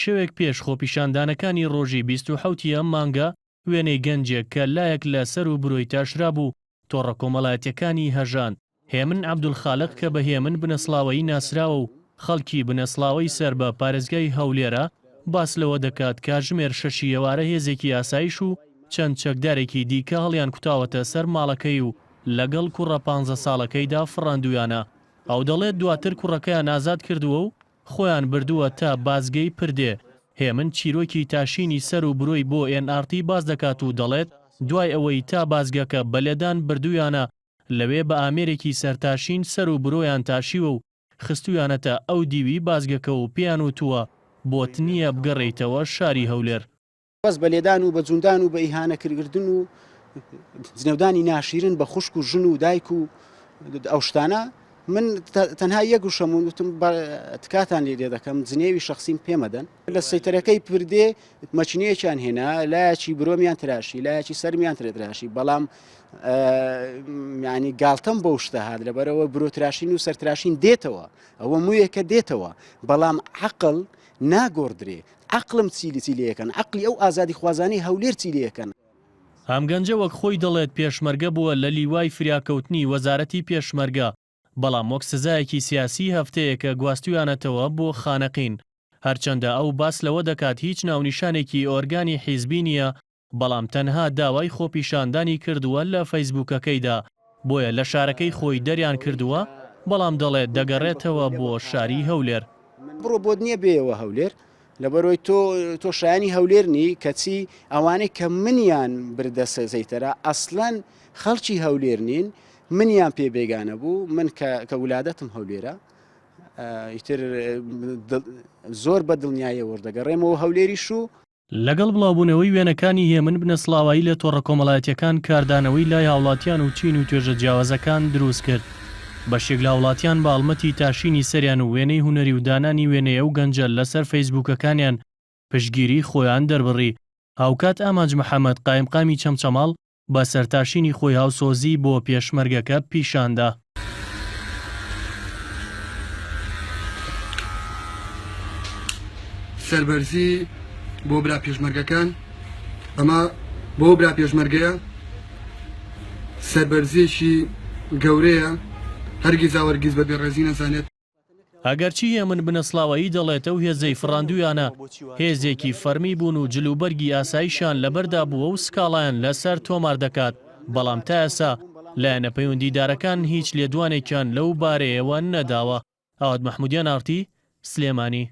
شەوێک پێش خۆپیشاندانەکانی ڕۆژی 27 ئەم مانگە وێنەی گەنجێک کە لایەک لە سەر و بروی تاشرا بوو تۆڕە کۆمەڵایەتیەکانی هەژان هێمن عەبدولخالق کە بە هێمن بنەسڵاوەیی ناسراوە و خەڵکی بنەسڵاوەی سەر بە پارێزگای هەولێرە باس لەوە دەکات کاتژمێر 6 ئێوارە هێزێکی ئاسایش و چەند چەکدارێکی دیکە هەڵیان کوتاوەتە سەر ماڵەکەی و لەگەڵ کوڕە 15 ساڵەکەیدا فڕاندویانە. ئەو دەڵێت دواتر کوڕەکەیان ئازاد کردووە و خۆیان بردووە تا بازگەی پردێ. هێمن چیرۆکی تاشینی سەر و برۆی بۆ NRT باز دەکات و دەڵێت دوای ئەوەی تا بازگەکە بەلێدان بردویانە لەوێ بە ئامێرێکی سەرتاشین سەر و برۆیان تاشیوە و خستویانەتە ئەو دیوی بازگەکە و پێیان وتووە بۆت نییە بگەڕێیتەوە شاری هەولێر. بەس بەلێدان و بە جوندان و بە ئیهانەکردن و جنەودانی ناشیرن بە خوشک و ژن و دایک و ئەو شتانە من تەنها یەک وشەم وتم تکاتان لێ دەکەم جنێوی شخصیم پێمەدەن لە سەیتەرەکەی پردێ مەچنەیەکیان هێنا لایەکی برۆمیان تراشی لایەکی سەرمیان تراشی بەڵام ینی گاڵتەم بەو شتە هات لەبەرەوە برۆتراشین و سەرتراشین دێتەوە ئەوە مویەکە دێتەوە بەڵام عەقڵ ناگۆڕدرێ عەقڵم چیلەکەن عەقلی ئەو ئازادی خوازانی هەولێر چیلەکەن. هەمگەنجە وەک خۆی دەڵێت پێشمەرگە بووە لە لیوای فریاکەوتنی وەزارەتی پێشمەرگە بەڵام وەک سزایەکی سیاسی هەفتەیەکە گواستویانەتەوە بۆ خانەقین. هەرچەندە ئەو باس لەوە دەکات هیچ ناونیشانێکی ئۆرگانی حیزبی نییە بەڵام تەنها داوای خۆپیشاندانی کردووە لە فەیسبووکەکەیدا بۆیە لە شارەکەی خۆی دەریان کردووە بەڵام دەڵێت دەگەڕێتەوە بۆ شاری هەولێر. بڕۆ بۆ نییە بێەوە هەولێر لەبەرۆی تۆ شایانی هەولێرنی کەچی ئەوانەی کە منیان بردە سەزەیتەرە ئەسڵەن خەڵکی هەولێر نین منیان پێ بێگانە بوو من کە ولادەتم هەولێرە ئیتر زۆر بە دڵنیایە وەردەگەڕێمەوە هەولێریش و لەگەڵ بڵاوبوونەوەی وێنەکانی هێمن بنەسڵاوایی لە تۆڕە کۆمەڵایەتیەکان کاردانەوەی لای هاوڵاتیان و چین و توێژە جیاوازەکان دروست کرد. بەشێک لە وڵاتیان باڵمەتی تاشینی سەریان و وێنەی هونەری و دانانی وێنەیە و گەنجە لەسەر فەیسبووکەکانیان پشگیری خۆیان دەربڕی. هاوکات ئاماج محەممەد قایمقامی چەمچەماڵ بە سەرتاشینی خۆی هاوسۆزی بۆ پێشمەرگەکە پیشاندا. سەربەرزی بۆ برا پێشمەرگەکان ئەمە بۆ برا پێشمەرگەیە سەربەرزیەکی گەورەیە هەرگیز ئاوەرگیز بە بێڕێزی نەزانێت. ئەگەرچی هێمن بنەسڵاوایی دەڵێتە و هێزەی فڕاندویانە هێزێکی فەرمی بوون و جلوبەرگی ئاساییشان لەبەردا بووە و سکاڵیان لەسەر تۆمار دەکات بەڵام تا ئێستا لایەنە پەیوەندیدارەکان هیچ لێدوانێکیان لەو بارەیەوە نەداوە. ئاوات مەحمودیان ئارتی سلێمانی.